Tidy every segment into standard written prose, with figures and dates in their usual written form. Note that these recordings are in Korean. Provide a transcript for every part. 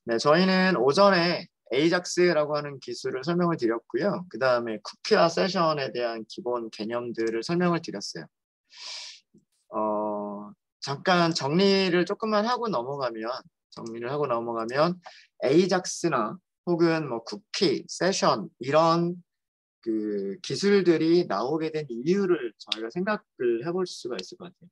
네, 저희는 오전에 에이작스라고 하는 기술을 설명을 드렸고요. 그 다음에 쿠키와 세션에 대한 기본 개념들을 설명을 드렸어요. 잠깐 정리를 조금만 하고 넘어가면, 에이작스나 혹은 뭐 쿠키, 세션 이런 그 기술들이 나오게 된 이유를 저희가 생각을 해볼 수가 있을 것 같아요.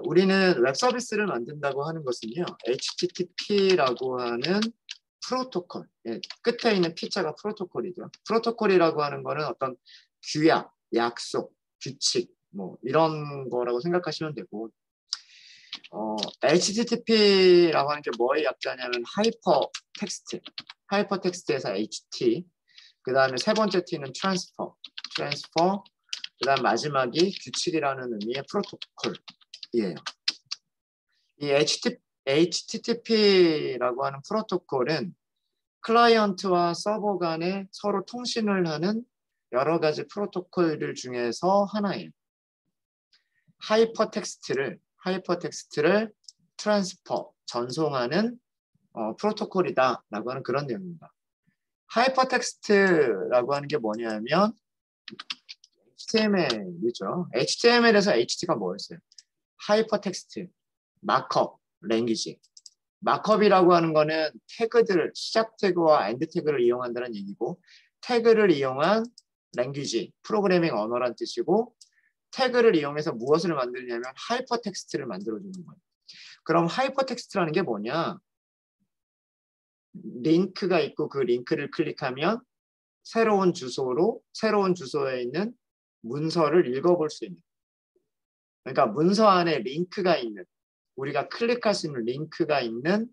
우리는 웹 서비스를 만든다고 하는 것은요, HTTP라고 하는 프로토콜, 끝에 있는 P자가 프로토콜이죠. 프로토콜이라고 하는 거는 어떤 규약, 약속, 규칙, 뭐 이런 거라고 생각하시면 되고, HTTP라고 하는 게 뭐의 약자냐면 하이퍼 텍스트에서 HT, 그 다음에 세 번째 T는 트랜스퍼, 그 다음 마지막이 규칙이라는 의미의 프로토콜이에요. 이 HTTP라고 하는 프로토콜은 클라이언트와 서버 간에 서로 통신을 하는 여러 가지 프로토콜들 중에서 하나예요. 하이퍼텍스트를 트랜스퍼, 전송하는 프로토콜이다라고 하는 그런 내용입니다. 하이퍼텍스트라고 하는 게 뭐냐면 HTML이죠. HTML에서 HT가 뭐였어요? 하이퍼텍스트, 마크업, 랭귀지. 마크업이라고 하는 거는 태그들, 시작 태그와 엔드 태그를 이용한다는 얘기고, 태그를 이용한 랭귀지, 프로그래밍 언어란 뜻이고, 태그를 이용해서 무엇을 만들냐면 하이퍼텍스트를 만들어주는 거예요. 그럼 하이퍼텍스트라는 게 뭐냐? 링크가 있고 그 링크를 클릭하면 새로운 주소에 있는 문서를 읽어볼 수 있는. 그러니까 문서 안에 링크가 있는, 우리가 클릭할 수 있는 링크가 있는,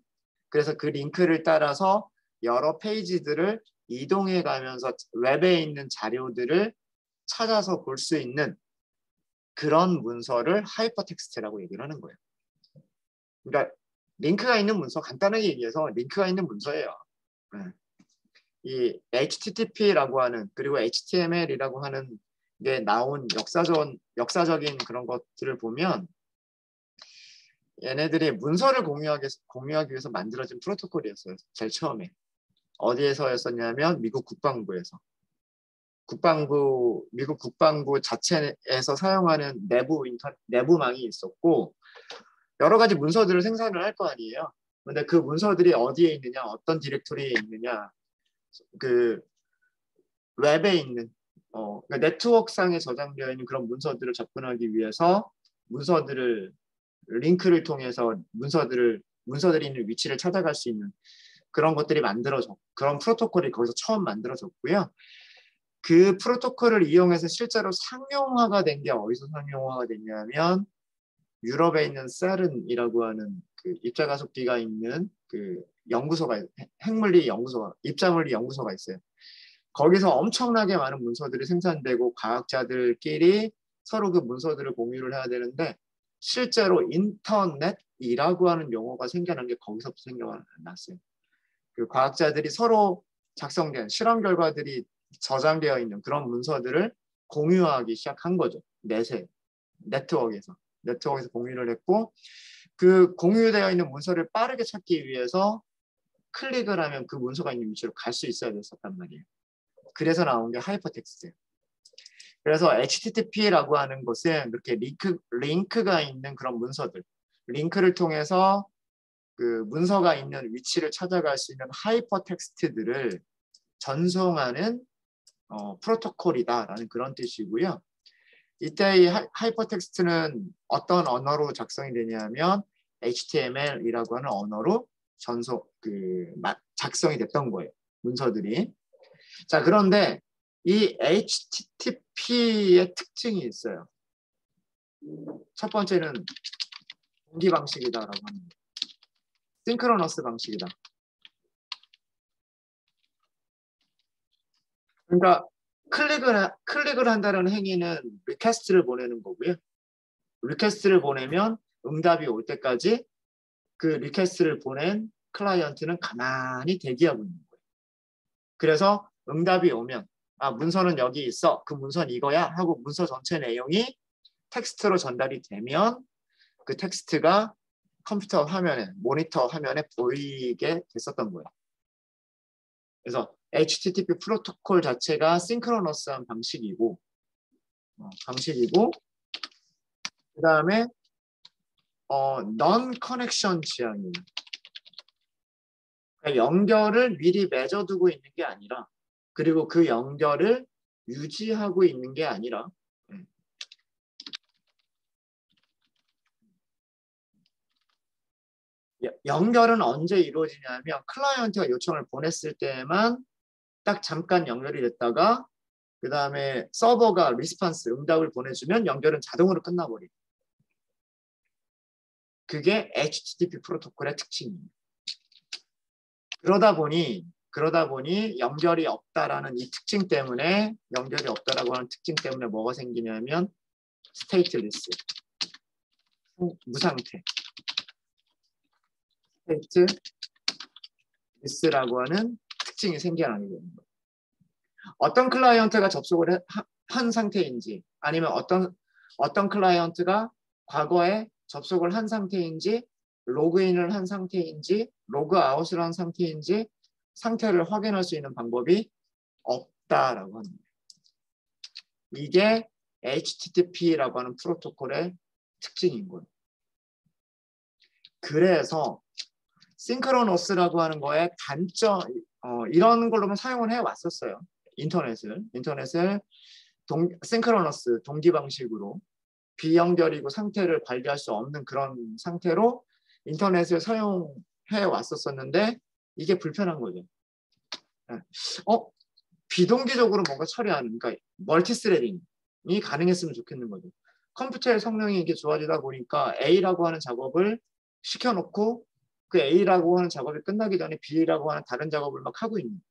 그래서 그 링크를 따라서 여러 페이지들을 이동해 가면서 웹에 있는 자료들을 찾아서 볼 수 있는 그런 문서를 하이퍼텍스트라고 얘기를 하는 거예요. 그러니까 링크가 있는 문서, 간단하게 얘기해서 링크가 있는 문서예요. 이 HTTP라고 하는, 그리고 HTML이라고 하는 게 나온 역사적인 그런 것들을 보면 얘네들이 문서를 공유하기 위해서 만들어진 프로토콜이었어요. 제일 처음에. 어디에서였었냐면 미국 국방부에서. 미국 국방부 자체에서 사용하는 내부망이 있었고, 여러 가지 문서들을 생산을 할 거 아니에요. 근데 그 문서들이 어디에 있느냐, 어떤 디렉토리에 있느냐, 그 웹에 있는 그러니까 네트워크상에 저장되어 있는 그런 문서들을 접근하기 위해서 링크를 통해서 문서들이 있는 위치를 찾아갈 수 있는 그런 것들이 그런 프로토콜이 거기서 처음 만들어졌고요. 그 프로토콜을 이용해서 실제로 상용화가 된 게 어디서 상용화가 됐냐면 유럽에 있는 세른이라고 하는 그 입자가속기가 있는 그 입자물리 연구소가 있어요. 거기서 엄청나게 많은 문서들이 생산되고 과학자들끼리 서로 그 문서들을 공유를 해야 되는데, 실제로 인터넷이라고 하는 용어가 생겨난 게 거기서부터 생겨났어요. 그 과학자들이 서로 작성된 실험 결과들이 저장되어 있는 그런 문서들을 공유하기 시작한 거죠. 네트워크에서 공유를 했고, 그 공유되어 있는 문서를 빠르게 찾기 위해서 클릭을 하면 그 문서가 있는 위치로 갈 수 있어야 됐었단 말이에요. 그래서 나온 게 하이퍼텍스트예요. 그래서 HTTP라고 하는 것은 이렇게 링크가 있는 그런 문서들, 링크를 통해서 그 문서가 있는 위치를 찾아갈 수 있는 하이퍼텍스트들을 전송하는 프로토콜이다라는 그런 뜻이고요. 이때 이 하이퍼텍스트는 어떤 언어로 작성이 되냐면 HTML이라고 하는 언어로 작성이 됐던 거예요. 문서들이. 자, 그런데 이 HTTP의 특징이 있어요. 첫 번째는 동기 방식이다라고 합니다. 싱크로너스 방식이다. 그러니까 클릭을 한다는 행위는 리퀘스트를 보내는 거고요. 리퀘스트를 보내면 응답이 올 때까지 그 리퀘스트를 보낸 클라이언트는 가만히 대기하고 있는 거예요. 그래서 응답이 오면 문서는 여기 있어. 그 문서는 이거야 하고 문서 전체 내용이 텍스트로 전달이 되면 그 텍스트가 컴퓨터 화면에, 모니터 화면에 보이게 됐었던 거예요. 그래서 HTTP 프로토콜 자체가 싱크로너스한 방식이고, 그 다음에 non connection 지향이에요. 그러니까 연결을 미리 맺어두고 있는 게 아니라, 그리고 그 연결을 유지하고 있는 게 아니라, 연결은 언제 이루어지냐면 클라이언트가 요청을 보냈을 때만 딱 잠깐 연결이 됐다가 그 다음에 서버가 리스판스, 응답을 보내주면 연결은 자동으로 끝나버려요. 그게 HTTP 프로토콜의 특징입니다. 그러다 보니 연결이 없다라는 이 특징 때문에, 연결이 없다라고 하는 특징 때문에 뭐가 생기냐면 스테이트리스, 무상태, 스테이트리스라고 하는 특징이 생겨나게 되는 거예요. 어떤 클라이언트가 접속을 한 상태인지, 아니면 어떤 클라이언트가 과거에 접속을 한 상태인지, 로그인을 한 상태인지, 로그아웃을 한 상태인지 상태를 확인할 수 있는 방법이 없다라고 합니다. 이게 HTTP라고 하는 프로토콜의 특징인 거예요. 그래서 싱크로너스라고 하는 거의 단점, 이런 걸로만 사용을 해왔었어요. 인터넷을 싱크로너스, 동기 방식으로 비연결이고 상태를 관리할 수 없는 그런 상태로 인터넷을 사용해 왔었었는데 이게 불편한 거죠. 비동기적으로 뭔가 처리하는, 그러니까 멀티스레딩이 가능했으면 좋겠는 거죠. 컴퓨터의 성능이 이게 좋아지다 보니까 A라고 하는 작업을 시켜놓고 그 A라고 하는 작업이 끝나기 전에 B라고 하는 다른 작업을 막 하고 있는,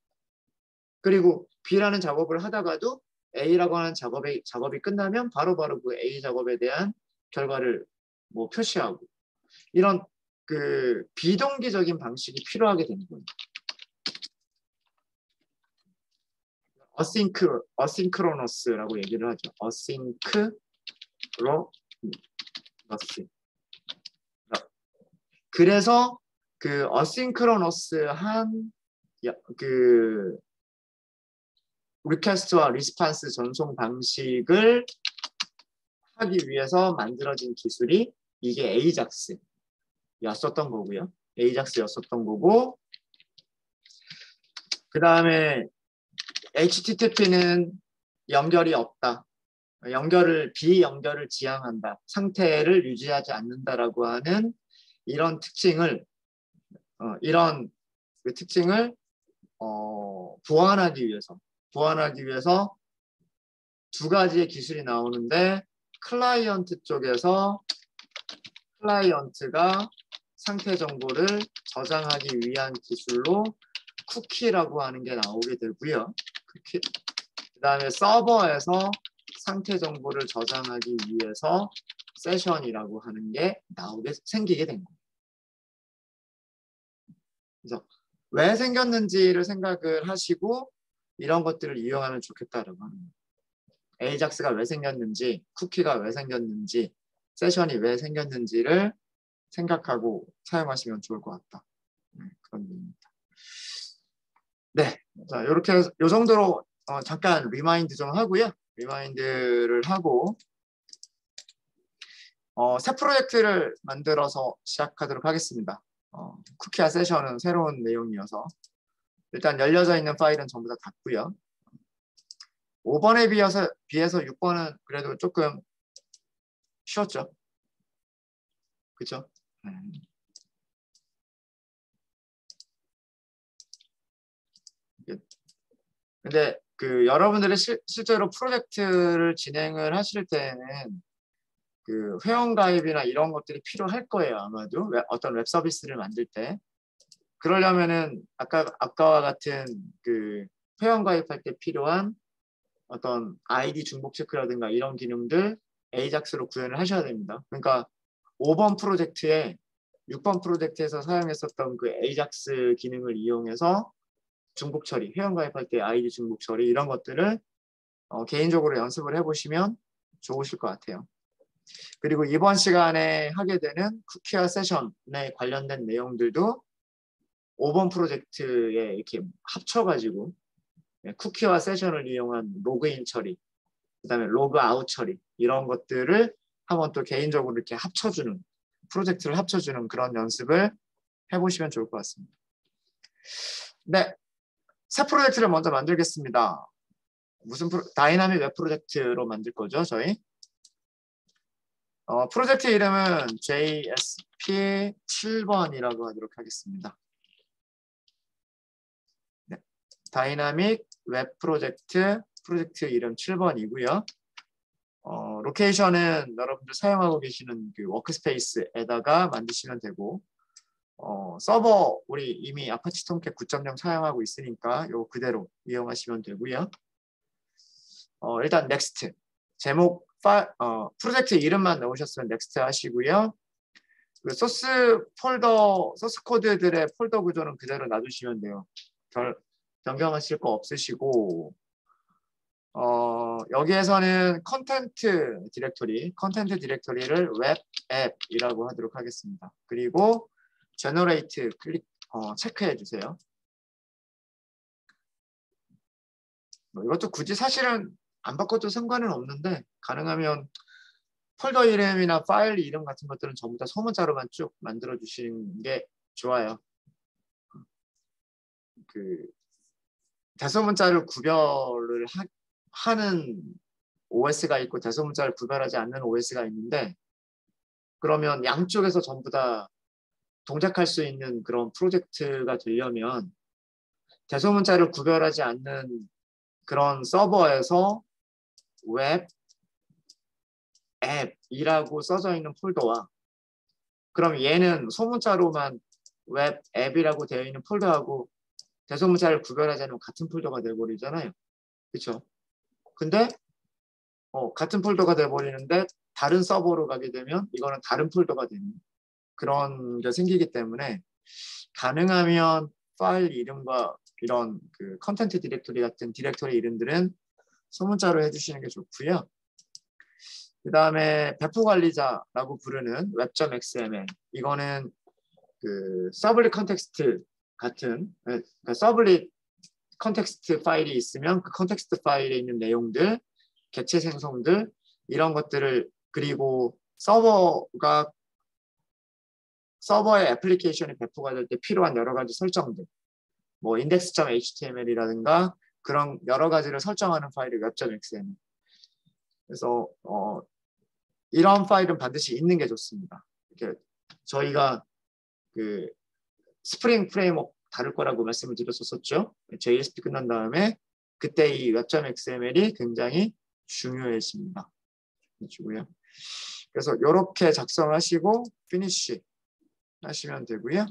그리고 B라는 작업을 하다가도 A라고 하는 작업이 끝나면 바로바로 그 A 작업에 대한 결과를 뭐 표시하고, 이런 그 비동기적인 방식이 필요하게 되는 거예요. 어싱크로너스라고 얘기를 하죠. 어싱크로너스. 그래서 그 어싱크로너스한 그 리퀘스트와 리스판스 전송 방식을 하기 위해서 만들어진 기술이 이게 에이작스였었던 거고요. 에이작스였었던 거고, 그 다음에 HTTP는 연결이 없다, 비연결을 지향한다, 상태를 유지하지 않는다라고 하는 이런 특징을 보완하기 위해서 두 가지의 기술이 나오는데, 클라이언트 쪽에서 클라이언트가 상태 정보를 저장하기 위한 기술로 쿠키라고 하는 게 나오게 되고요. 그 다음에 서버에서 상태 정보를 저장하기 위해서 세션이라고 하는 게 생기게 된 거예요. 그래서 왜 생겼는지를 생각을 하시고 이런 것들을 이용하면 좋겠다라고 하는 거예요. 에이작스가 왜 생겼는지, 쿠키가 왜 생겼는지, 세션이 왜 생겼는지를 생각하고 사용하시면 좋을 것 같다. 그런 의미입니다. 네, 자, 이렇게 요 정도로 잠깐 리마인드 좀 하고요. 리마인드를 하고 새 프로젝트를 만들어서 시작하도록 하겠습니다. 쿠키와 세션은 새로운 내용이어서 일단 열려져 있는 파일은 전부 다 닫고요. 5번에 비해서 6번은 그래도 조금 쉬웠죠. 그렇죠? 근데 그 여러분들이 실제로 프로젝트를 진행을 하실 때는 그 회원 가입이나 이런 것들이 필요할 거예요. 아마도 어떤 웹 서비스를 만들 때 그러려면은 아까와 같은 그 회원 가입할 때 필요한 어떤 아이디 중복 체크라든가 이런 기능들 에이작스로 구현을 하셔야 됩니다. 그러니까 5번 프로젝트에 6번 프로젝트에서 사용했었던 그 에이작스 기능을 이용해서 중복 처리, 회원 가입할 때 아이디 중복 처리 이런 것들을 개인적으로 연습을 해보시면 좋으실 것 같아요. 그리고 이번 시간에 하게 되는 쿠키와 세션에 관련된 내용들도 5번 프로젝트에 이렇게 합쳐가지고 쿠키와 세션을 이용한 로그인 처리, 그다음에 로그아웃 처리 이런 것들을 한번 또 개인적으로 이렇게 합쳐주는 프로젝트를 합쳐주는 그런 연습을 해보시면 좋을 것 같습니다. 네, 새 프로젝트를 먼저 만들겠습니다. 무슨 다이나믹 웹 프로젝트로 만들 거죠, 저희? 프로젝트 이름은 JSP 7번이라고 하도록 하겠습니다. 네, 다이나믹 웹 프로젝트 이름 7번이고요. 로케이션은 여러분들 사용하고 계시는 그 워크스페이스에다가 만드시면 되고, 서버 우리 이미 아파치 톰캣 9.0 사용하고 있으니까 이거 그대로 이용하시면 되고요. 일단 넥스트 제목 프로젝트 이름만 넣으셨으면 넥스트 하시고요. 그 소스 코드들의 폴더 구조는 그대로 놔두시면 돼요. 변경하실 거 없으시고, 여기에서는 컨텐트 디렉토리를 웹 앱이라고 하도록 하겠습니다. 그리고 제너레이트 체크해 주세요. 이것도 굳이 사실은 안 바꿔도 상관은 없는데, 가능하면 폴더 이름이나 파일 이름 같은 것들은 전부 다 소문자로만 쭉 만들어 주시는 게 좋아요. 그 대소문자를 구별을 하는 OS가 있고 대소문자를 구별하지 않는 OS가 있는데, 그러면 양쪽에서 전부 다 동작할 수 있는 그런 프로젝트가 되려면 대소문자를 구별하지 않는 그런 서버에서 웹 앱이라고 써져 있는 폴더와, 그럼 얘는 소문자로만 웹 앱이라고 되어 있는 폴더하고 대소문자를 구별하지 않으면 같은 폴더가 되어버리잖아요. 그렇죠? 근데 같은 폴더가 되어버리는데 다른 서버로 가게 되면 이거는 다른 폴더가 되는 그런 게 생기기 때문에, 가능하면 파일 이름과 이런 그 컨텐트 디렉토리 같은 디렉토리 이름들은 소문자로 해주시는 게 좋고요. 그 다음에 배포 관리자라고 부르는 web.xml, 이거는 그 서블릿 컨텍스트 같은, 그러니까 서블릿 컨텍스트 파일이 있으면 그 컨텍스트 파일에 있는 내용들, 객체 생성들 이런 것들을, 그리고 서버의 애플리케이션이 배포가 될 때 필요한 여러 가지 설정들, 뭐 index.html이라든가 그런 여러 가지를 설정하는 파일이 web.xml. 그래서 이런 파일은 반드시 있는 게 좋습니다. 이렇게 저희가 그 스프링 프레임워크 다룰 거라고 말씀을 드렸었죠. JSP 끝난 다음에 그때 이 web.xml이 굉장히 중요해집니다. 해주고요. 그래서 이렇게 작성하시고 피니쉬 하시면 되고요.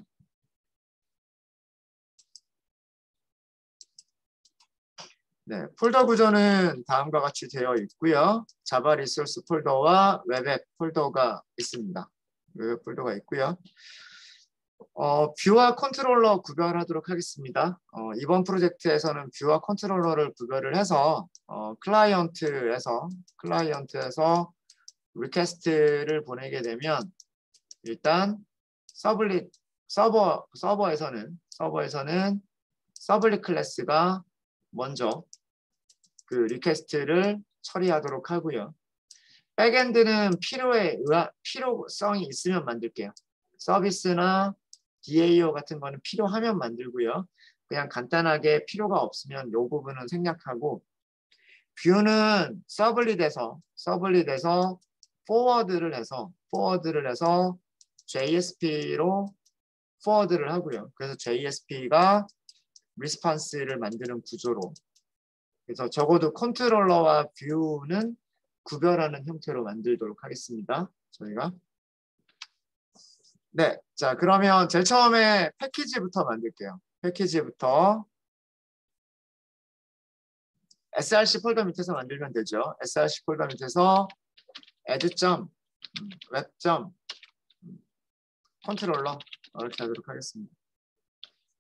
네, 폴더 구조는 다음과 같이 되어 있고요. 자바 리소스 폴더와 웹앱 폴더가 있습니다. 웹앱 폴더가 있고요. 뷰와 컨트롤러 구별하도록 하겠습니다. 이번 프로젝트에서는 뷰와 컨트롤러를 구별을 해서 클라이언트에서 리퀘스트를 보내게 되면, 일단 서버에서는 서블릿 클래스가 먼저 그 리퀘스트를 처리하도록 하고요. 백엔드는 필요성이 있으면 만들게요. 서비스나 DAO 같은 거는 필요하면 만들고요. 그냥 간단하게 필요가 없으면 이 부분은 생략하고, 뷰는 서블릿에서 포워드를 해서 JSP로 포워드를 하고요. 그래서 JSP가 리스폰스를 만드는 구조로, 그래서 적어도 컨트롤러와 뷰는 구별하는 형태로 만들도록 하겠습니다. 저희가. 네, 자 그러면 제일 처음에 패키지부터 만들게요. 패키지부터 src 폴더 밑에서 만들면 되죠. src 폴더 밑에서 add.web.컨트롤러 이렇게 하도록 하겠습니다.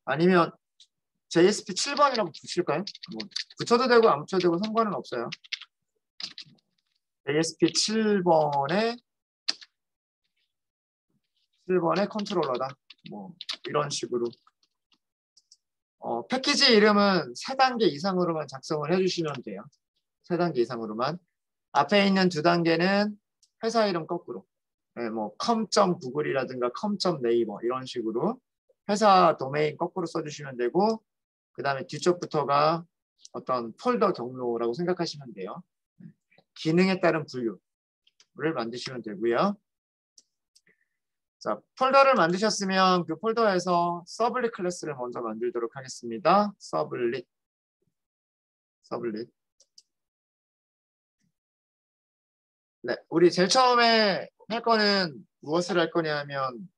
아니면 JSP 7번이라고 붙일까요? 뭐 붙여도 되고 안 붙여도 되고 상관은 없어요. JSP 7번에 7번의 컨트롤러다. 뭐 이런 식으로. 패키지 이름은 3단계 이상으로만 작성을 해주시면 돼요. 3단계 이상으로만. 앞에 있는 2단계는 회사 이름 거꾸로. 네, 뭐 com.google이라든가 com.naver 이런 식으로 회사 도메인 거꾸로 써주시면 되고, 그 다음에 뒤쪽부터가 어떤 폴더 경로라고 생각하시면 돼요. 기능에 따른 분류를 만드시면 되고요. 자, 폴더를 만드셨으면 그 폴더에서 서블릿 클래스를 먼저 만들도록 하겠습니다. 서블릿. 네, 우리 제일 처음에 할 거는 무엇을 할 거냐면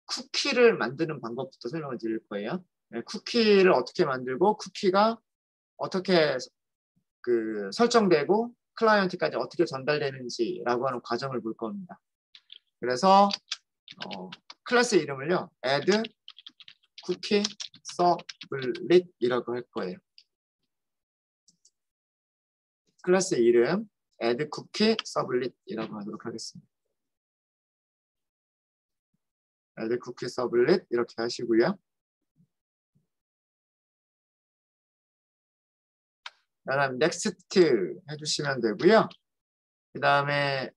쿠키를 만드는 방법부터 설명을 드릴 거예요. 네, 쿠키를 어떻게 만들고 쿠키가 어떻게 그 설정되고 클라이언트까지 어떻게 전달되는지라고 하는 과정을 볼 겁니다. 그래서 클래스 이름을요, add cookie servlet이라고 할 거예요. 클래스 이름 add cookie servlet이라고 하도록 하겠습니다. add cookie servlet 이렇게 하시고요. 그다음 next 해주시면 되고요. 그 다음에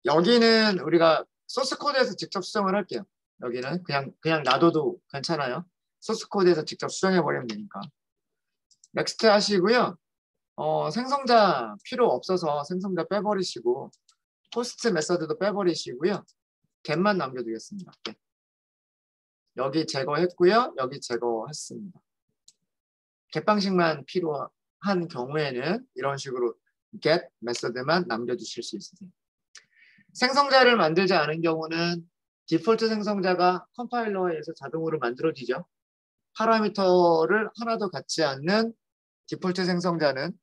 여기는 우리가 소스 코드에서 직접 수정을 할게요. 여기는 그냥 놔둬도 괜찮아요. 소스 코드에서 직접 수정해 버리면 되니까. next 하시고요. 생성자 필요 없어서 생성자 빼버리시고 포스트 메서드도 빼버리시고요. get만 남겨두겠습니다. 네. 여기 제거했고요. 여기 제거했습니다. get 방식만 필요한 경우에는 이런 식으로 get 메서드만 남겨주실 수 있으세요. 생성자를 만들지 않은 경우는 디폴트 생성자가 컴파일러에 의해서 자동으로 만들어지죠. 파라미터를 하나도 갖지 않는 디폴트 생성자는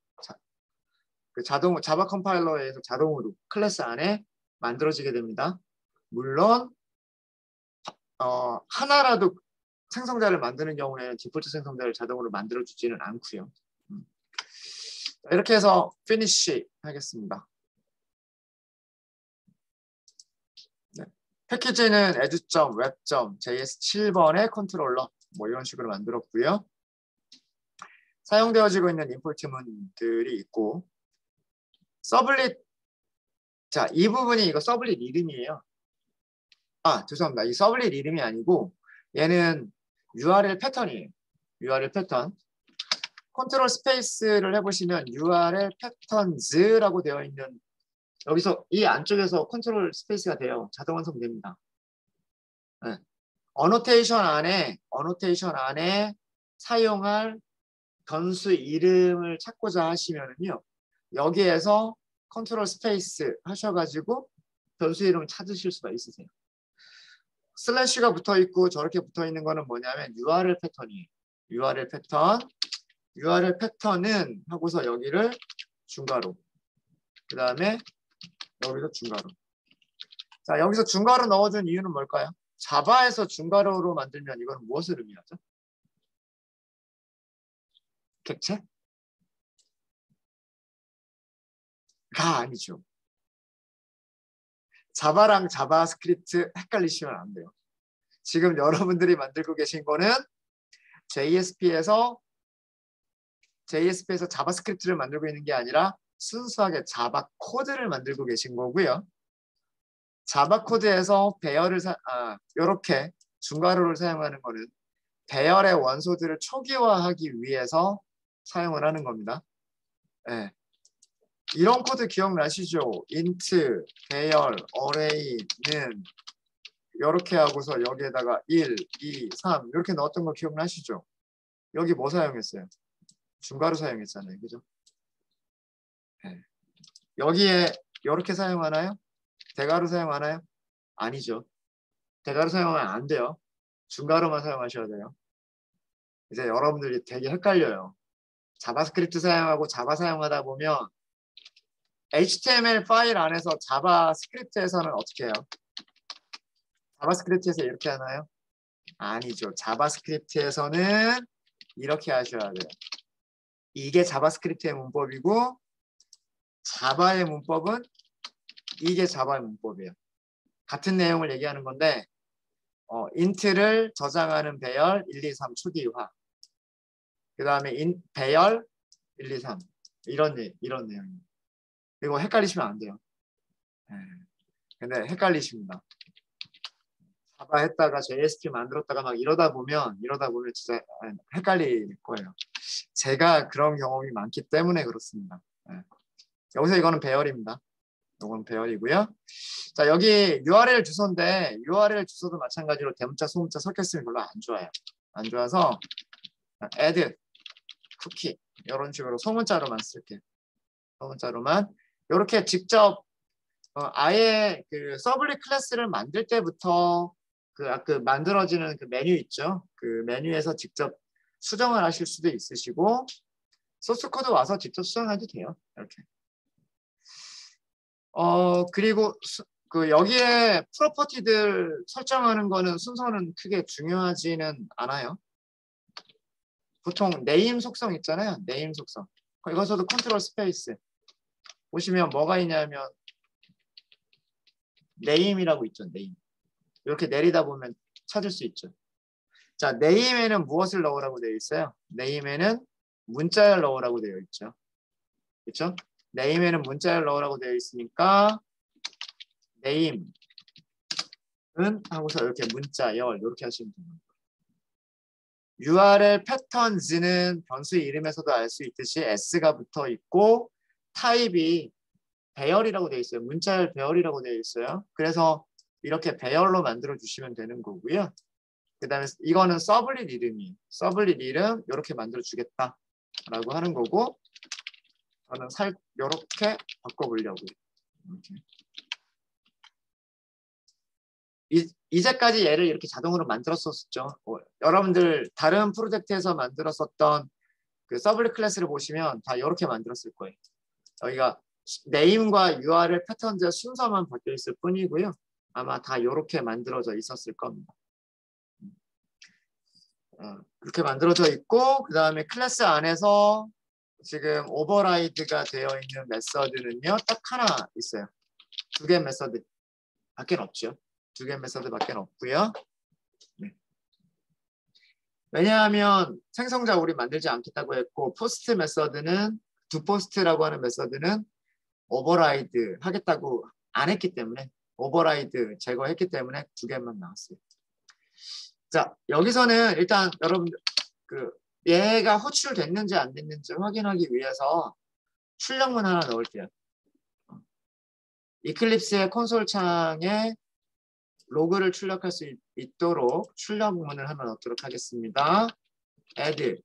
자바 컴파일러에 의해서 자동으로 클래스 안에 만들어지게 됩니다. 물론 하나라도 생성자를 만드는 경우에는 디폴트 생성자를 자동으로 만들어주지는 않고요. 이렇게 해서 finish 하겠습니다. 네. 패키지는 add.web.js 7번의 컨트롤러 뭐 이런 식으로 만들었고요. 사용되어지고 있는 임포트문들이 있고, 서블릿, 자, 이 부분이 이거 서블릿 이름이에요. 죄송합니다. 이 서블릿 이름이 아니고 얘는 URL 패턴이에요. URL 패턴. 컨트롤 스페이스를 해보시면 URL 패턴즈라고 되어 있는, 여기서 이 안쪽에서 컨트롤 스페이스가 돼요. 자동 완성됩니다. 네. 어노테이션 안에 사용할 변수 이름을 찾고자 하시면은요, 여기에서 컨트롤 스페이스 하셔가지고 변수 이름을 찾으실 수가 있으세요. 슬래시가 붙어 있고 저렇게 붙어 있는 거는 뭐냐면 URL 패턴이에요. URL 패턴은 하고서 여기를 중괄호, 그 다음에 여기서 중괄호. 자, 여기서 중괄호 넣어준 이유는 뭘까요? 자바에서 중괄호로 만들면 이거는 무엇을 의미하죠? 객체? 가 아니죠. 자바랑 자바스크립트 헷갈리시면 안 돼요. 지금 여러분들이 만들고 계신 거는 JSP에서 자바스크립트를 만들고 있는 게 아니라 순수하게 자바 코드를 만들고 계신 거고요. 자바 코드에서 배열을 이렇게 중괄호를 사용하는 거는 배열의 원소들을 초기화하기 위해서 사용을 하는 겁니다. 네. 이런 코드 기억나시죠? int, 배열, array는 이렇게 하고서 여기에다가 1, 2, 3 이렇게 넣었던 거 기억나시죠? 여기 뭐 사용했어요? 중괄호 사용했잖아요. 그죠? 네. 여기에 이렇게 사용하나요? 대괄호 사용하나요? 아니죠. 대괄호 사용하면 안 돼요. 중괄호만 사용하셔야 돼요. 이제 여러분들이 되게 헷갈려요. 자바스크립트 사용하고 자바 사용하다 보면 HTML 파일 안에서 자바스크립트에서는 어떻게 해요? 자바스크립트에서 이렇게 하나요? 아니죠. 자바스크립트에서는 이렇게 하셔야 돼요. 이게 자바스크립트의 문법이고 자바의 문법은 이게 자바의 문법이에요. 같은 내용을 얘기하는 건데 int를 저장하는 배열 1, 2, 3 초기화. 그 다음에 배열 1, 2, 3 이런 내용입니다. 이거 헷갈리시면 안 돼요. 네. 근데 헷갈리십니다. 자바 했다가 JSP 만들었다가 막 이러다 보면 진짜 헷갈릴 거예요. 제가 그런 경험이 많기 때문에 그렇습니다. 네. 여기서 이거는 배열입니다. 이건 배열이고요. 자, 여기 URL 주소인데 URL 주소도 마찬가지로 대문자, 소문자 섞였으면 별로 안 좋아요. 안 좋아서 add, 쿠키 이런 식으로 소문자로만 쓸게요. 소문자로만 이렇게 직접 아예 그 서블릿 클래스를 만들 때부터 그 만들어지는 그 메뉴 있죠. 그 메뉴에서 직접 수정을 하실 수도 있으시고 소스 코드 와서 직접 수정해도 돼요. 이렇게. 그리고 여기에 프로퍼티들 설정하는 거는 순서는 크게 중요하지는 않아요. 보통 네임 속성 있잖아요. 네임 속성. 이것저도 컨트롤 스페이스. 보시면 뭐가 있냐면 네임이라고 있죠. 네임. 이렇게 내리다 보면 찾을 수 있죠. 자, 네임에는 무엇을 넣으라고 되어 있어요? 네임에는 문자를 넣으라고 되어 있죠. 그렇죠? 네임에는 문자를 넣으라고 되어 있으니까 네임은 하고서 이렇게 문자열 이렇게 하시면 됩니다. URL 패턴즈는 변수의 이름에서도 알 수 있듯이 s가 붙어 있고 타입이 배열이라고 되어 있어요. 문자열 배열이라고 되어 있어요. 그래서 이렇게 배열로 만들어 주시면 되는 거고요. 그 다음에 이거는 서블릿 이름이에요. 서블릿 이름 이렇게 만들어 주겠다라고 하는 거고 저는 이렇게 바꿔보려고요. 이렇게. 이제까지 얘를 이렇게 자동으로 만들었었죠. 여러분들 다른 프로젝트에서 만들었었던 그 서블릿 클래스를 보시면 다 이렇게 만들었을 거예요. 여기가 네임과 URL 패턴의 순서만 바뀌어 있을 뿐이고요. 아마 다 이렇게 만들어져 있었을 겁니다. 그렇게 만들어져 있고 그 다음에 클래스 안에서 지금 오버라이드가 되어 있는 메서드는요. 딱 하나 있어요. 2개 메서드 밖에 없죠. 2개 메서드 밖에 없고요. 네. 왜냐하면 생성자 우리 만들지 않겠다고 했고 포스트 메서드는 도포스트라고 하는 메서드는 오버라이드 하겠다고 안 했기 때문에 오버라이드 제거했기 때문에 2개만 나왔어요. 자, 여기서는 일단 여러분들 얘가 호출됐는지 안 됐는지 확인하기 위해서 출력문 하나 넣을게요. 이클립스의 콘솔 창에 로그를 출력할 수 있도록 출력문을 하나 넣도록 하겠습니다. add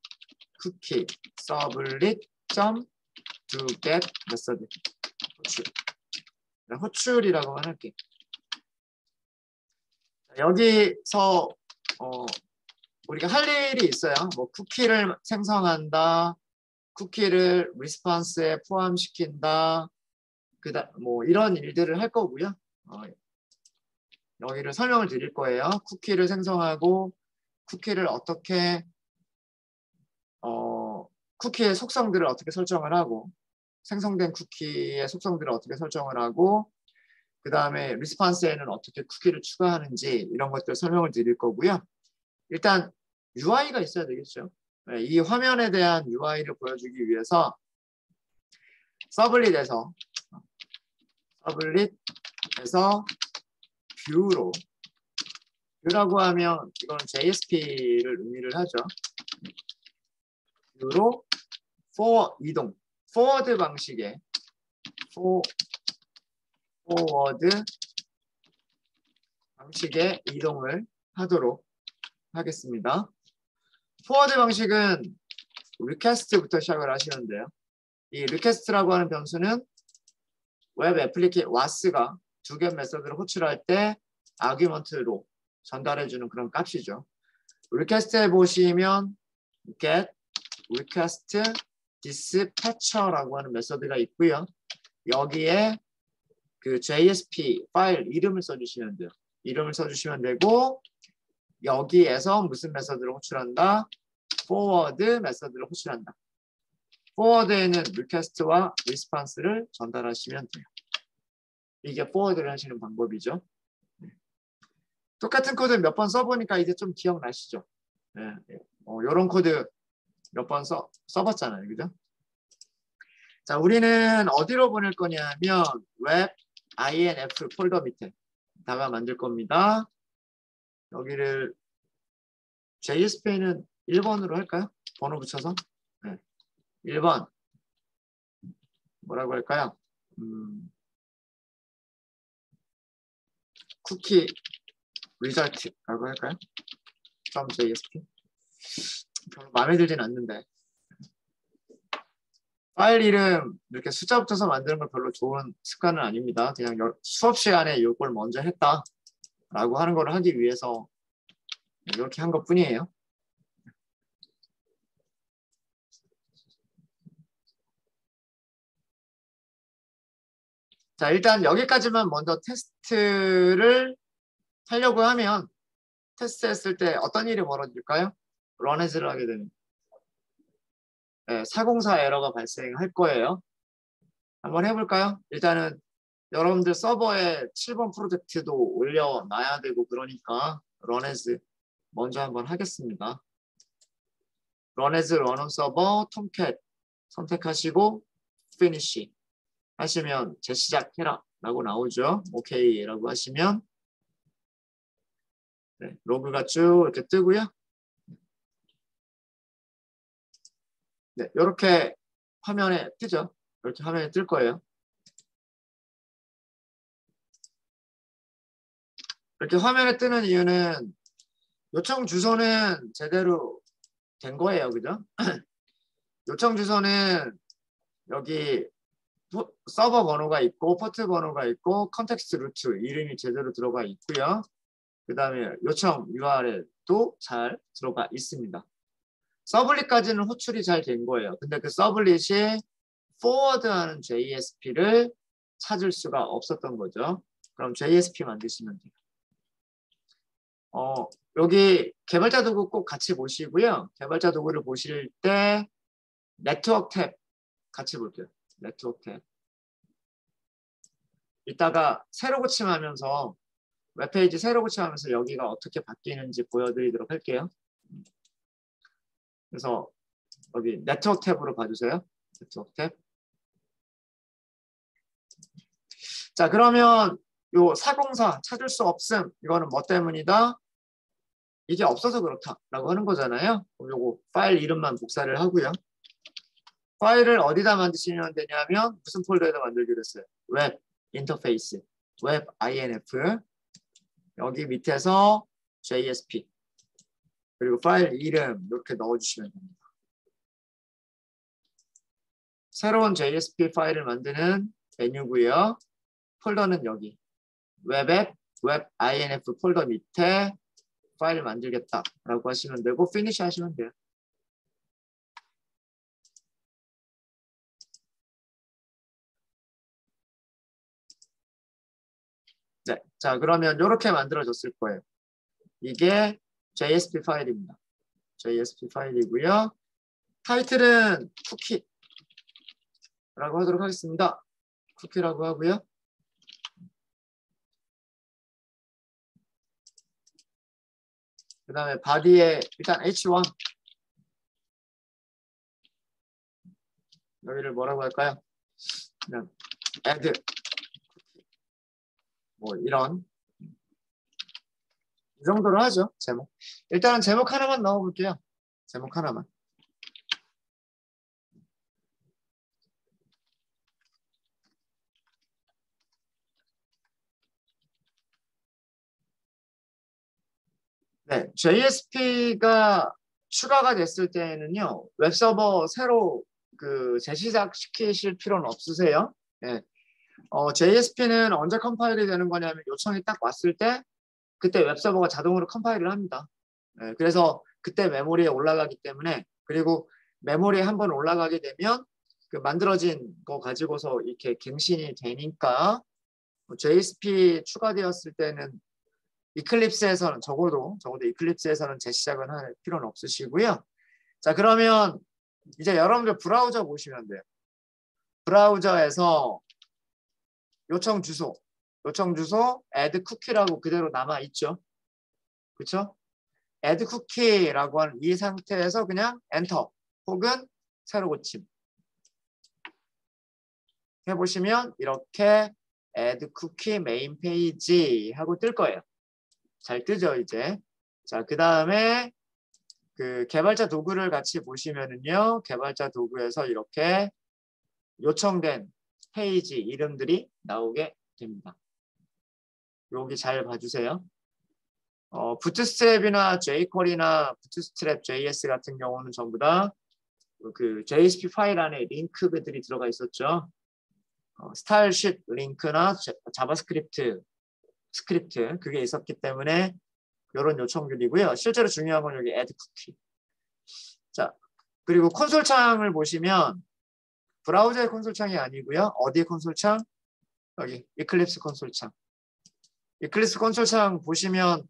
cookie sublet to get method 호출. 호출이라고만 할게요. 여기서 우리가 할 일이 있어요. 뭐 쿠키를 생성한다, 쿠키를 리스폰스에 포함시킨다, 뭐 이런 일들을 할 거고요. 여기를 설명을 드릴 거예요. 쿠키를 생성하고 쿠키를 어떻게 쿠키의 속성들을 어떻게 설정을 하고 생성된 쿠키의 속성들을 어떻게 설정을 하고 그 다음에 리스폰스에는 어떻게 쿠키를 추가하는지 이런 것들 설명을 드릴 거고요. 일단 UI가 있어야 되겠죠. 이 화면에 대한 UI를 보여주기 위해서 서블릿에서 뷰라고 하면 이건 JSP를 의미를 하죠. 뷰로 이동, 포워드 방식의 이동을 하도록 하겠습니다. 포워드 방식은 리퀘스트부터 시작을 하시면 돼요. 이 리퀘스트라고 하는 변수는 웹 애플리케이션 was가 2개 메서드를 호출할 때 아규먼트로 전달해주는 그런 값이죠. 리퀘스트에 보시면 get request dispatcher라고 하는 메서드가 있고요. 여기에 그 JSP 파일 이름을 써주시면 돼요. 이름을 써주시면 되고 여기에서 무슨 메서드를 호출한다? forward 메서드를 호출한다. forward에는 request와 response를 전달하시면 돼요. 이게 포워드를 하시는 방법이죠. 똑같은 코드 몇 번 써보니까 이제 좀 기억나시죠? 이런 코드 몇 번 써봤잖아요. 그죠? 자, 우리는 어디로 보낼 거냐면 웹 inf 폴더 밑에다가 만들 겁니다. 여기를 JSP는 1번으로 할까요? 번호 붙여서. 1번 뭐라고 할까요? 쿠키 리절트라고 할까요? .jsp 별로 마음에 들진 않는데 파일 이름 이렇게 숫자 붙여서 만드는 걸 별로 좋은 습관은 아닙니다. 그냥 수업 시간에 이걸 먼저 했다라고 하는 걸 하기 위해서 이렇게 한 것뿐이에요. 자, 일단 여기까지만 먼저 테스트를 하려고 하면 테스트 했을 때 어떤 일이 벌어질까요? 런에즈를 하게 되는 404 에러가 발생할 거예요. 한번 해볼까요? 일단은 여러분들 서버에 7번 프로젝트도 올려놔야 되고 그러니까 런에즈 먼저 한번 하겠습니다. 런에즈 런온 서버 톰캣 선택하시고 피니시 하시면 재시작해라 라고 나오죠. 오케이 라고 하시면 로그가 쭉 이렇게 뜨고요. 이렇게 화면에 뜨죠. 이렇게 화면에 뜰 거예요. 이렇게 화면에 뜨는 이유는 요청 주소는 제대로 된 거예요. 그죠? 요청 주소는 여기 서버 번호가 있고 포트 번호가 있고 컨텍스트 루트 이름이 제대로 들어가 있고요. 그 다음에 요청 URL도 잘 들어가 있습니다. 서블릿까지는 호출이 잘 된 거예요. 근데 그 서블릿이 포워드하는 JSP를 찾을 수가 없었던 거죠. 그럼 JSP 만드시면 돼요. 여기 개발자 도구 꼭 같이 보시고요. 개발자 도구를 보실 때 네트워크 탭 같이 볼게요. 네트워크 탭. 이따가 새로 고침하면서 웹페이지 새로 고침하면서 여기가 어떻게 바뀌는지 보여드리도록 할게요. 그래서 여기 네트워크 탭으로 봐주세요. 네트워크 탭. 자, 그러면 요 404 찾을 수 없음 이거는 뭐 때문이다? 이게 없어서 그렇다라고 하는 거잖아요. 그럼 요거 파일 이름만 복사를 하고요. 파일을 어디다 만드시면 되냐면 무슨 폴더에다 만들기로 했어요? 웹 인터페이스, 웹 inf 여기 밑에서 JSP 그리고 파일 이름 이렇게 넣어주시면 됩니다. 새로운 JSP 파일을 만드는 메뉴고요. 폴더는 여기 웹앱, 웹 inf 폴더 밑에 파일 만들겠다라고 하시면 되고 피니시 하시면 돼요. 네, 자 그러면 이렇게 만들어졌을 거예요. 이게 JSP 파일입니다. JSP 파일이고요. 타이틀은 쿠키라고 하도록 하겠습니다. 쿠키라고 하고요. 그 다음에 바디에 일단 H1 여기를 뭐라고 할까요? 그냥 add 뭐 이런 이 정도로 하죠. 제목. 일단은 제목 하나만 넣어볼게요. 제목 하나만. 네, JSP가 추가가 됐을 때는요, 웹서버 새로 그 재시작 시키실 필요는 없으세요. 네. JSP는 언제 컴파일이 되는 거냐면 요청이 딱 왔을 때 그때 웹서버가 자동으로 컴파일을 합니다. 네, 그래서 그때 메모리에 올라가기 때문에 그리고 메모리에 한번 올라가게 되면 그 만들어진 거 가지고서 이렇게 갱신이 되니까 JSP 추가되었을 때는 이클립스에서는 적어도 이클립스에서는 재시작은 할 필요는 없으시고요. 자 그러면 이제 여러분들 브라우저 보시면 돼요. 브라우저에서 요청 주소 요청 주소 add cookie라고 그대로 남아 있죠. 그렇죠? add cookie라고 하는 이 상태에서 그냥 엔터 혹은 새로 고침 해보시면 이렇게 add cookie main page 하고 뜰 거예요. 잘 뜨죠, 이제. 자, 그 다음에 그 개발자 도구를 같이 보시면은요, 개발자 도구에서 이렇게 요청된 페이지 이름들이 나오게 됩니다. 여기 잘 봐주세요. 부트스트랩이나 jQuery나 부트스트랩 JS 같은 경우는 전부 다 그 JSP 파일 안에 링크들이 들어가 있었죠. 스타일쉽 링크나 자바스크립트 스크립트 그게 있었기 때문에 이런 요청들이고요. 실제로 중요한 건 여기 add cookie. 자, 그리고 콘솔 창을 보시면 브라우저의 콘솔 창이 아니고요. 어디의 콘솔 창? 여기 이클립스 콘솔 창. 이클립스 콘솔 창 보시면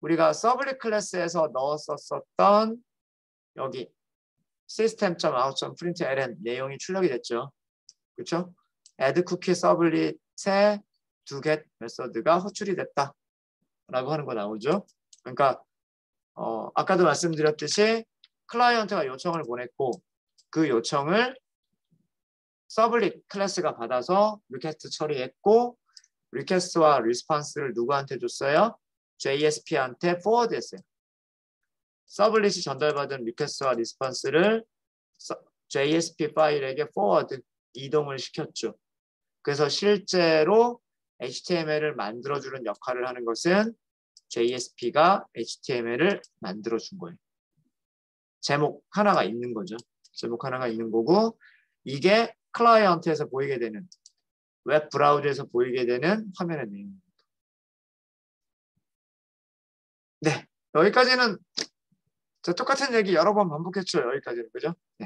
우리가 서블릿 클래스에서 넣었었던 여기 system.out.println 내용이 출력이 됐죠. 그렇죠? add cookie 서블릿의 두 get 메서드가 호출이 됐다 라고 하는 거 나오죠. 그러니까 아까도 말씀드렸듯이 클라이언트가 요청을 보냈고 그 요청을 서블릿 클래스가 받아서 리퀘스트 처리했고 리퀘스트와 리스폰스를 누구한테 줬어요? JSP한테 포워드 했어요. 서블릿이 전달받은 리퀘스트와 리스폰스를 JSP 파일에게 포워드 이동을 시켰죠. 그래서 실제로 HTML을 만들어주는 역할을 하는 것은 JSP가 HTML을 만들어준 거예요. 제목 하나가 있는 거죠. 제목 하나가 있는 거고 이게 클라이언트에서 보이게 되는 웹 브라우저에서 보이게 되는 화면의 내용입니다. 네, 여기까지는 똑같은 얘기 여러 번 반복했죠. 여기까지는 그죠? 네.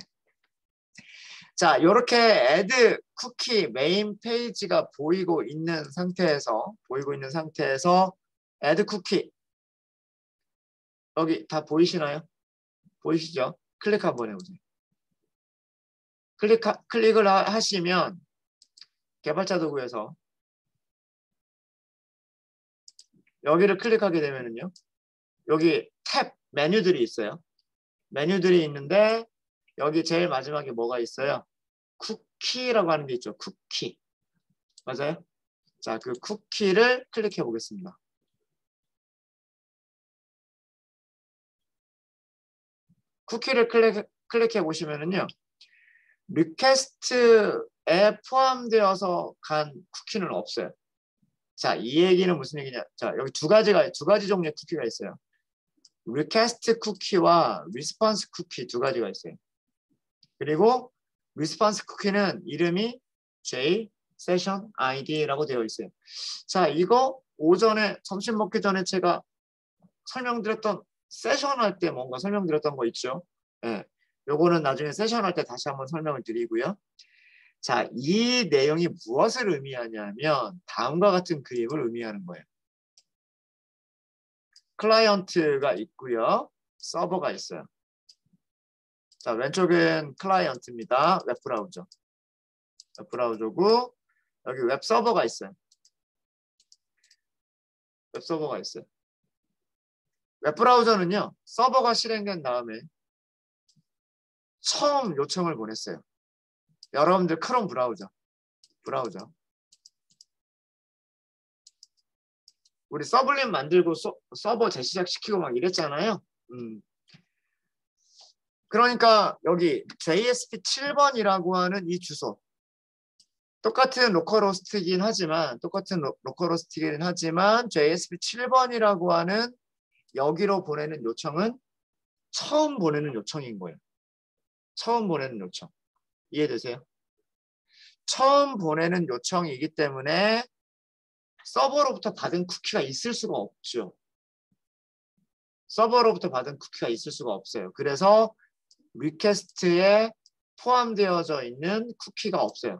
자, 이렇게 add cookie 메인 페이지가 보이고 있는 상태에서 add cookie 여기 다 보이시나요? 보이시죠? 클릭 한번 해보세요. 클릭을 하시면 개발자 도구에서 여기를 클릭하게 되면은요. 여기 탭 메뉴들이 있어요. 메뉴들이 있는데 여기 제일 마지막에 뭐가 있어요? 쿠키라고 하는 게 있죠. 쿠키. 맞아요? 자, 그 쿠키를 클릭해 보겠습니다. 쿠키를 클릭해 보시면은요. 리퀘스트에 포함되어서 간 쿠키는 없어요. 자, 이 얘기는 무슨 얘기냐? 자, 여기 두 가지 종류의 쿠키가 있어요. 리퀘스트 쿠키와 리스폰스 쿠키 두 가지가 있어요. 그리고 리스폰스 쿠키는 이름이 J 세션 ID라고 되어 있어요. 자, 이거 오전에 점심 먹기 전에 제가 설명드렸던 세션 할 때 뭔가 설명드렸던 거 있죠? 네. 요거는 나중에 세션 할 때 다시 한번 설명을 드리고요. 자, 이 내용이 무엇을 의미하냐면 다음과 같은 그림을 의미하는 거예요. 클라이언트가 있고요. 서버가 있어요. 자, 왼쪽은 클라이언트입니다. 웹브라우저. 웹브라우저고 여기 웹서버가 있어요. 웹서버가 있어요. 웹브라우저는요. 서버가 실행된 다음에 처음 요청을 보냈어요. 여러분들 크롬 브라우저. 우리 서블릿 만들고 서버 재시작시키고 막 이랬잖아요. 그러니까 여기 JSP 7번이라고 하는 이 주소. 똑같은 로컬호스트이긴 하지만 JSP 7번이라고 하는 여기로 보내는 요청은 처음 보내는 요청인 거예요. 처음 보내는 요청. 이해되세요? 처음 보내는 요청이기 때문에 서버로부터 받은 쿠키가 있을 수가 없죠. 서버로부터 받은 쿠키가 있을 수가 없어요. 그래서 리퀘스트에 포함되어져 있는 쿠키가 없어요.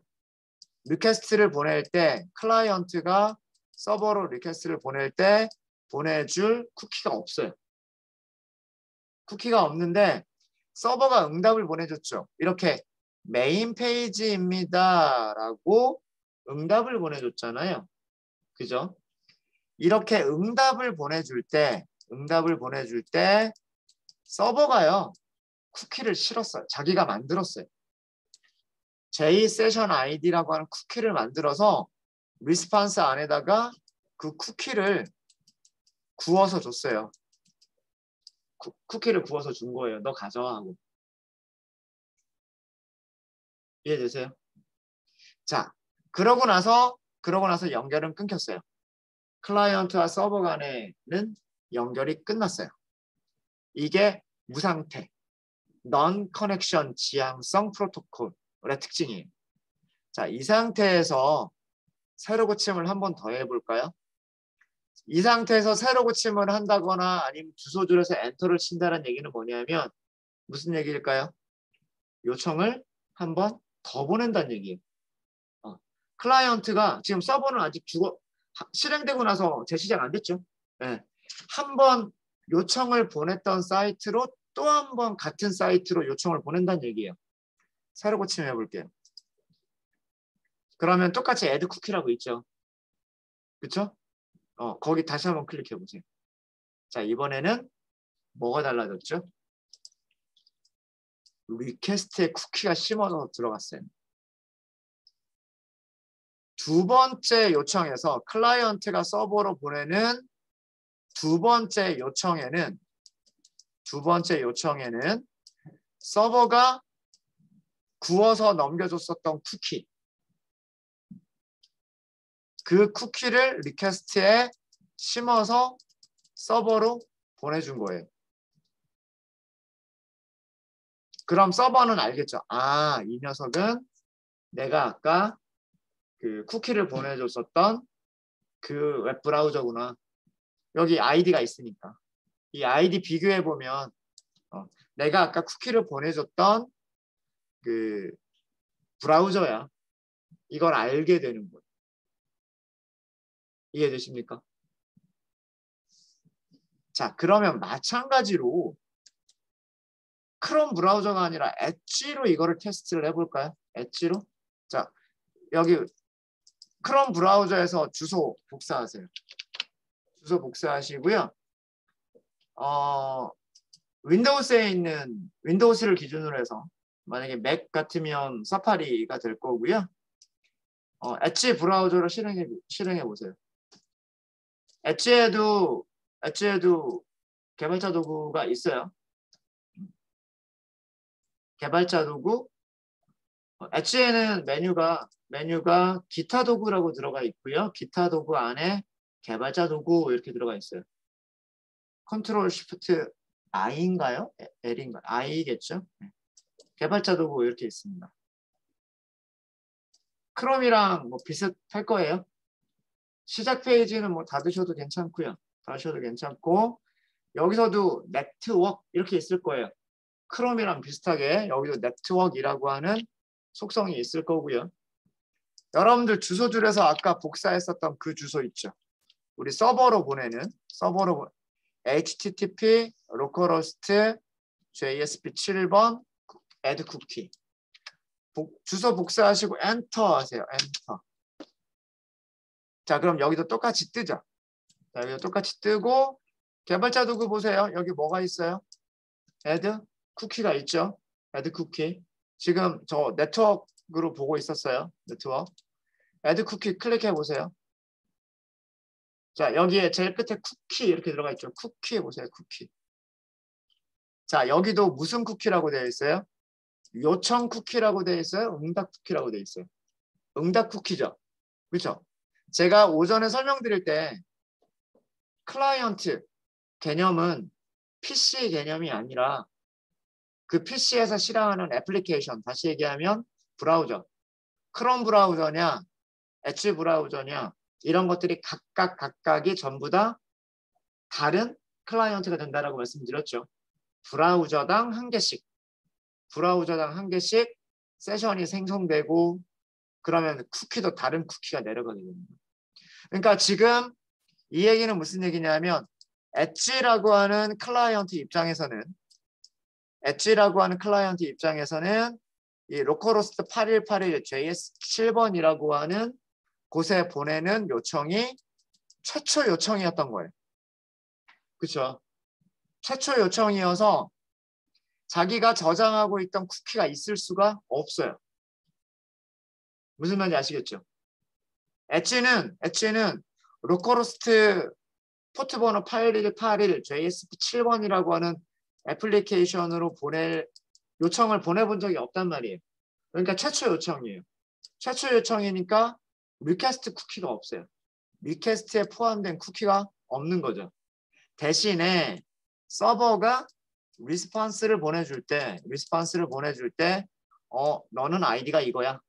리퀘스트를 보낼 때 클라이언트가 서버로 리퀘스트를 보낼 때 보내줄 쿠키가 없어요. 쿠키가 없는데 서버가 응답을 보내줬죠. 이렇게 메인 페이지입니다 라고 응답을 보내줬잖아요. 그죠? 이렇게 응답을 보내줄 때 서버가요. 쿠키를 실었어요. 자기가 만들었어요. JSession ID라고 하는 쿠키를 만들어서 리스폰스 안에다가 그 쿠키를 구워서 줬어요. 쿠키를 구워서 준 거예요. 너 가져와 하고. 이해되세요? 자, 그러고 나서 연결은 끊겼어요. 클라이언트와 서버 간에는 연결이 끝났어요. 이게 무상태, non-connection 지향성 프로토콜의 특징이에요. 자, 이 상태에서 새로 고침을 한 번 더 해볼까요? 이 상태에서 새로 고침을 한다거나 아니면 주소 줄여서 엔터를 친다는 얘기는 뭐냐면 무슨 얘기일까요? 요청을 한 번 더 보낸다는 얘기예요. 클라이언트가 지금 서버는 아직 실행되고 나서 재시작 안 됐죠. 네. 한 번 요청을 보냈던 사이트로 또 한 번 같은 사이트로 요청을 보낸다는 얘기예요. 새로 고침 해볼게요. 그러면 똑같이 add 쿠키라고 있죠. 그쵸? 거기 다시 한번 클릭해 보세요. 자, 이번에는 뭐가 달라졌죠? 리퀘스트에 쿠키가 심어서 들어갔어요. 두 번째 요청에서 클라이언트가 서버로 보내는 두 번째 요청에는 서버가 구워서 넘겨줬었던 쿠키, 그 쿠키를 리퀘스트에 심어서 서버로 보내준 거예요. 그럼 서버는 알겠죠? 아, 이 녀석은 내가 아까 그 쿠키를 보내줬었던 그 웹브라우저구나. 여기 아이디가 있으니까. 이 아이디 비교해보면 내가 아까 쿠키를 보내줬던 그 브라우저야. 이걸 알게 되는 거예요. 이해되십니까? 자, 그러면 마찬가지로 크롬 브라우저가 아니라 엣지로 이거를 테스트를 해볼까요? 엣지로? 자, 여기 크롬 브라우저에서 주소 복사하세요. 주소 복사하시고요. 윈도우스에 있는 윈도우스를 기준으로 해서 만약에 맥 같으면 사파리가 될 거고요. 엣지 브라우저로 실행해 보세요. 엣지에도 개발자 도구가 있어요. 개발자 도구. 엣지에는 메뉴가 기타 도구라고 들어가 있고요. 기타 도구 안에 개발자 도구 이렇게 들어가 있어요. 컨트롤 쉬프트 I인가요? L인가요? I겠죠? 개발자 도구 이렇게 있습니다. 크롬이랑 뭐 비슷할 거예요. 시작 페이지는 뭐 닫으셔도 괜찮고요. 닫으셔도 괜찮고 여기서도 네트워크 이렇게 있을 거예요. 크롬이랑 비슷하게 여기도 네트워크이라고 하는 속성이 있을 거고요. 여러분들 주소 줄에서 아까 복사했었던 그 주소 있죠. 우리 서버로 보내는 http localhost JSP 7번 add cookie 주소 복사하시고 엔터 하세요. 엔터. 자, 그럼 여기도 똑같이 뜨죠. 자, 여기도 똑같이 뜨고 개발자 도구 보세요. 여기 뭐가 있어요? add 쿠키가 있죠. add 쿠키. 지금 저 네트워크로 보고 있었어요. 네트워크. add 쿠키 클릭해 보세요. 자, 여기에 제일 끝에 쿠키 이렇게 들어가 있죠. 쿠키 보세요. 쿠키. 자, 여기도 무슨 쿠키라고 되어 있어요? 요청 쿠키라고 되어 있어요? 응답 쿠키라고 되어 있어요. 응답 쿠키죠. 그렇죠? 제가 오전에 설명드릴 때 클라이언트 개념은 PC 개념이 아니라 그 PC에서 실행하는 애플리케이션, 다시 얘기하면 브라우저, 크롬 브라우저냐, 엣지 브라우저냐 이런 것들이 각각이 전부 다 다른 클라이언트가 된다라고 말씀드렸죠. 브라우저당 한 개씩 세션이 생성되고 그러면 쿠키도 다른 쿠키가 내려가게 됩니다. 그러니까 지금 이 얘기는 무슨 얘기냐면 엣지라고 하는 클라이언트 입장에서는 이 로컬호스트 8181 JS 7번이라고 하는 곳에 보내는 요청이 최초 요청이었던 거예요. 그렇죠? 최초 요청이어서 자기가 저장하고 있던 쿠키가 있을 수가 없어요. 무슨 말인지 아시겠죠? 엣지는 로컬호스트 포트번호 8181 JSP 7번이라고 하는 애플리케이션으로 요청을 보내본 적이 없단 말이에요. 그러니까 최초 요청이에요. 최초 요청이니까 리퀘스트 쿠키가 없어요. 리퀘스트에 포함된 쿠키가 없는 거죠. 대신에 서버가 리스폰스를 보내줄 때 너는 아이디가 이거야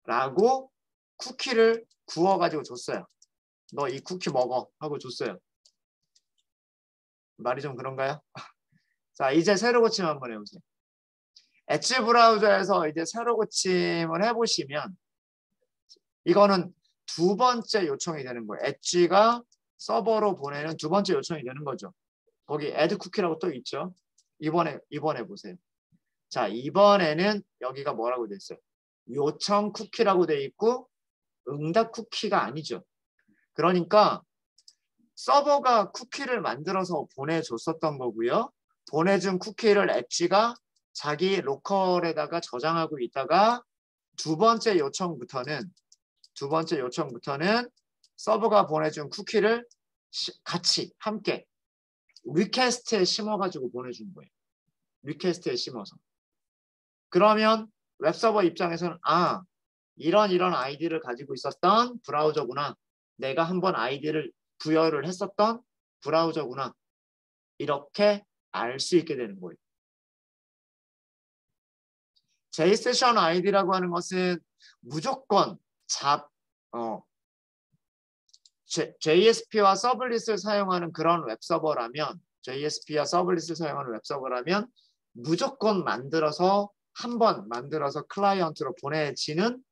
라고 쿠키를 구워가지고 줬어요. 너 이 쿠키 먹어 하고 줬어요. 말이 좀 그런가요? 자, 이제 새로 고침 한번 해보세요. 엣지 브라우저에서 이제 새로 고침을 해보시면 이거는 두 번째 요청이 되는 거예요. 엣지가 서버로 보내는 두 번째 요청이 되는 거죠. 거기 add 쿠키라고 또 있죠. 이번에 보세요. 자, 이번에는 여기가 뭐라고 돼 있어요? 요청 쿠키라고 돼 있고 응답 쿠키가 아니죠. 그러니까 서버가 쿠키를 만들어서 보내줬었던 거고요. 보내준 쿠키를 엣지가 자기 로컬에다가 저장하고 있다가 두 번째 요청부터는 서버가 보내준 쿠키를 같이 함께 리퀘스트에 심어가지고 보내준 거예요. 리퀘스트에 심어서. 그러면 웹서버 입장에서는 이런 아이디를 가지고 있었던 브라우저구나. 내가 한번 아이디를 부여를 했었던 브라우저구나. 이렇게 알 수 있게 되는 거예요. JSession ID라고 하는 것은 무조건 JSP와 서블릿을 사용하는 그런 웹서버라면 무조건 한번 만들어서 클라이언트로 보내지는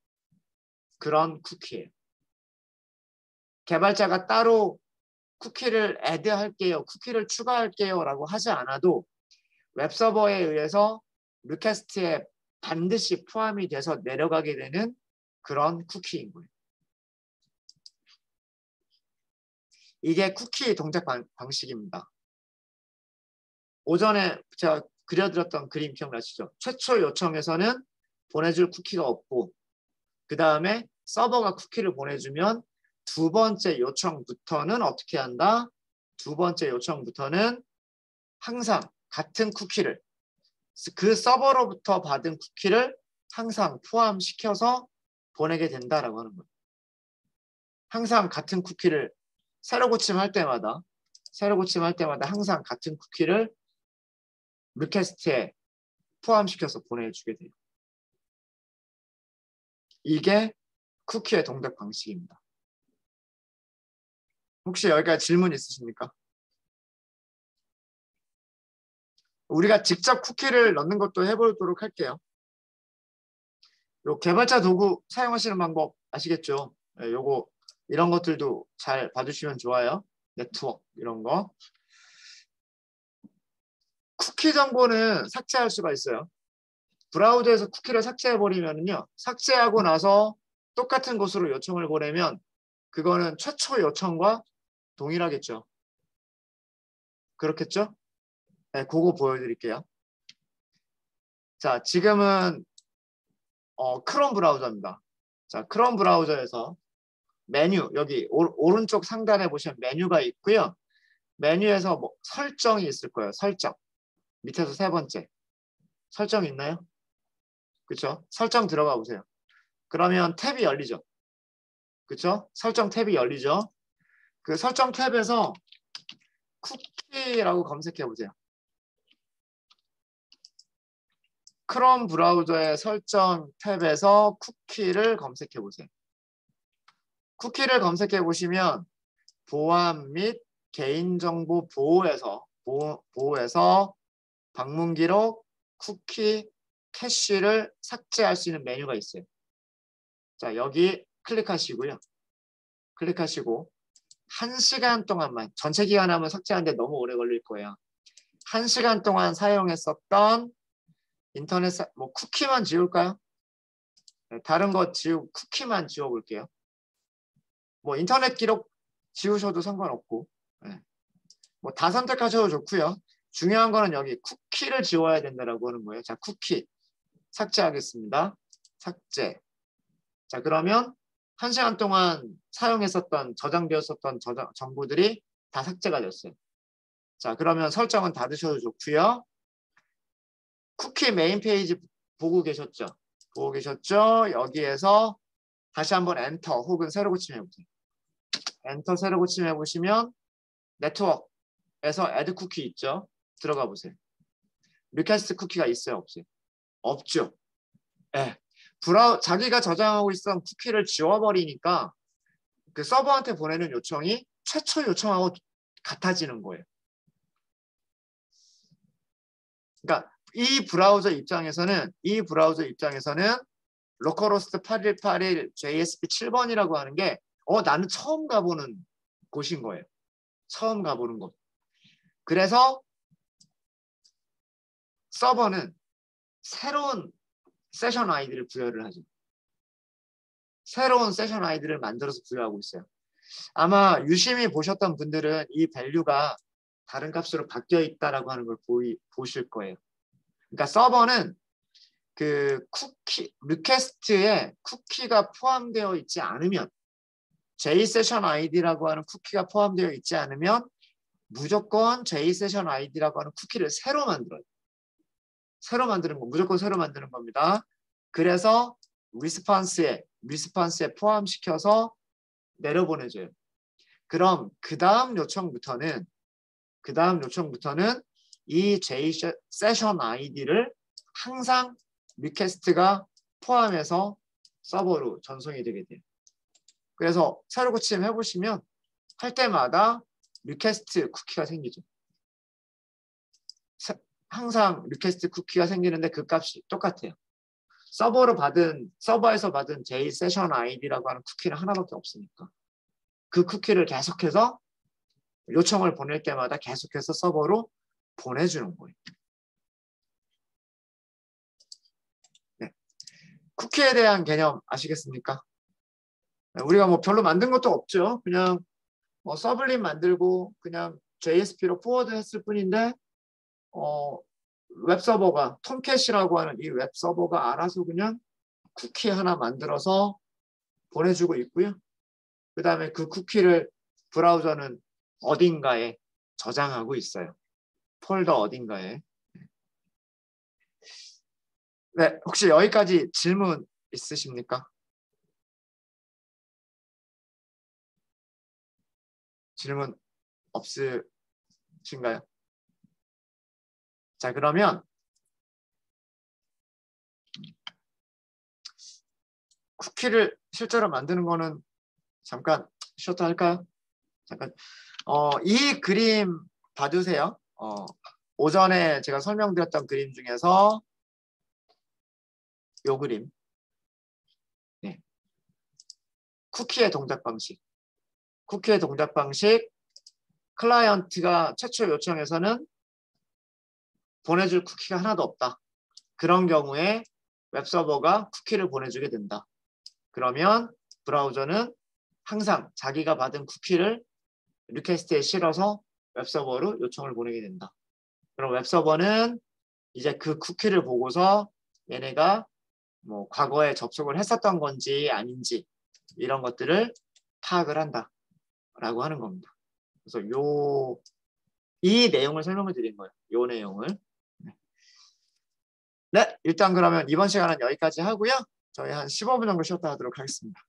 그런 쿠키예요. 개발자가 따로 쿠키를 애드할게요, 쿠키를 추가할게요 라고 하지 않아도 웹서버에 의해서 리퀘스트에 반드시 포함이 돼서 내려가게 되는 그런 쿠키인 거예요. 이게 쿠키 동작 방식입니다. 오전에 제가 그려드렸던 그림 기억나시죠? 최초 요청에서는 보내줄 쿠키가 없고 그 다음에 서버가 쿠키를 보내주면 두 번째 요청부터는 어떻게 한다? 두 번째 요청부터는 항상 같은 쿠키를 그 서버로부터 받은 쿠키를 항상 포함시켜서 보내게 된다라고 하는 거예요. 항상 같은 쿠키를 새로 고침할 때마다 항상 같은 쿠키를 리퀘스트에 포함시켜서 보내주게 돼요. 이게 쿠키의 동작 방식입니다. 혹시 여기까지 질문 있으십니까? 우리가 직접 쿠키를 넣는 것도 해보도록 할게요. 요 개발자 도구 사용하시는 방법 아시겠죠? 네, 요거 이런 것들도 잘 봐주시면 좋아요. 네트워크 이런 거. 쿠키 정보는 삭제할 수가 있어요. 브라우저에서 쿠키를 삭제해버리면요. 삭제하고 나서 똑같은 곳으로 요청을 보내면 그거는 최초 요청과 동일하겠죠. 그렇겠죠? 네, 그거 보여드릴게요. 자, 지금은 크롬 브라우저입니다. 자, 크롬 브라우저에서 메뉴, 여기 오른쪽 상단에 보시면 메뉴가 있고요. 메뉴에서 뭐 설정이 있을 거예요. 설정. 밑에서 세 번째. 설정 있나요? 그렇죠? 설정 들어가 보세요. 그러면 탭이 열리죠. 그렇죠? 설정 탭이 열리죠. 그 설정 탭에서 쿠키라고 검색해 보세요. 크롬 브라우저의 설정 탭에서 쿠키를 검색해 보세요. 쿠키를 검색해 보시면 보안 및 개인정보 보호에서 방문 기록, 쿠키, 캐시를 삭제할 수 있는 메뉴가 있어요. 자, 여기 클릭하시고요. 클릭하시고 1시간 동안만, 전체 기간 하면 삭제하는데 너무 오래 걸릴 거예요. 1시간 동안 사용했었던 인터넷 뭐 쿠키만 지울까요? 네, 다른 거 쿠키만 지워볼게요. 뭐 인터넷 기록 지우셔도 상관없고. 네. 뭐 다 선택하셔도 좋고요. 중요한 거는 여기 쿠키를 지워야 된다라고 하는 거예요. 자, 쿠키 삭제하겠습니다. 삭제. 자, 그러면 1시간 동안 사용했었던 저장되었었던 정보들이 다 삭제가 됐어요. 자, 그러면 설정은 닫으셔도 좋고요. 쿠키 메인 페이지 보고 계셨죠? 보고 계셨죠? 여기에서 다시 한번 엔터 혹은 새로 고침 해보세요. 엔터 새로 고침 해보시면 네트워크에서 애드 쿠키 있죠? 들어가 보세요. 리퀘스트 쿠키가 있어요? 없어요? 없죠. 네. 자기가 저장하고 있던 쿠키를 지워버리니까 그 서버한테 보내는 요청이 최초 요청하고 같아지는 거예요. 그러니까 이 브라우저 입장에서는 로컬호스트 8181 JSP 7번이라고 하는 게 나는 처음 가보는 곳인 거예요. 처음 가보는 곳. 그래서 서버는 새로운 세션 아이디를 부여를 하죠. 새로운 세션 아이디를 만들어서 부여하고 있어요. 아마 유심히 보셨던 분들은 이 밸류가 다른 값으로 바뀌어 있다라고 하는 걸 보실 거예요. 그러니까 서버는 그 리퀘스트에 쿠키가 포함되어 있지 않으면 JSession ID라고 하는 쿠키가 포함되어 있지 않으면 무조건 JSession ID라고 하는 쿠키를 새로 만들어요. 새로 만드는 거, 무조건 새로 만드는 겁니다. 그래서 리스폰스에 포함시켜서 내려보내줘요. 그럼 그 다음 요청부터는 이 JSession ID를 항상 리퀘스트가 포함해서 서버로 전송이 되게 돼요. 그래서 새로 고침 해보시면 할 때마다 리퀘스트 쿠키가 생기죠. 항상 리퀘스트 쿠키가 생기는데 그 값이 똑같아요. 서버에서 받은 JSession ID라고 하는 쿠키는 하나밖에 없으니까 그 쿠키를 계속해서 요청을 보낼 때마다 계속해서 서버로 보내주는 거예요. 네. 쿠키에 대한 개념 아시겠습니까? 우리가 뭐 별로 만든 것도 없죠. 그냥 서블림 만들고 그냥 JSP로 포워드 했을 뿐인데 웹서버가 톰캣이라고 하는 이 웹서버가 알아서 그냥 쿠키 하나 만들어서 보내주고 있고요. 그 다음에 그 쿠키를 브라우저는 어딘가에 저장하고 있어요. 폴더 어딘가에. 네, 혹시 여기까지 질문 있으십니까? 질문 없으신가요? 자, 그러면 쿠키를 실제로 만드는 거는 잠깐 쉬었다 할까요? 잠깐. 이 그림 봐주세요. 오전에 제가 설명드렸던 그림 중에서 이 그림. 네. 쿠키의 동작 방식. 클라이언트가 최초 요청에서는 보내줄 쿠키가 하나도 없다. 그런 경우에 웹서버가 쿠키를 보내주게 된다. 그러면 브라우저는 항상 자기가 받은 쿠키를 리퀘스트에 실어서 웹서버로 요청을 보내게 된다. 그럼 웹서버는 이제 그 쿠키를 보고서 얘네가 뭐 과거에 접속을 했었던 건지 아닌지 이런 것들을 파악을 한다라고 하는 겁니다. 그래서 이 내용을 설명을 드린 거예요. 이 내용을. 네, 일단 그러면 이번 시간은 여기까지 하고요. 저희 한 15분 정도 쉬었다 하도록 하겠습니다.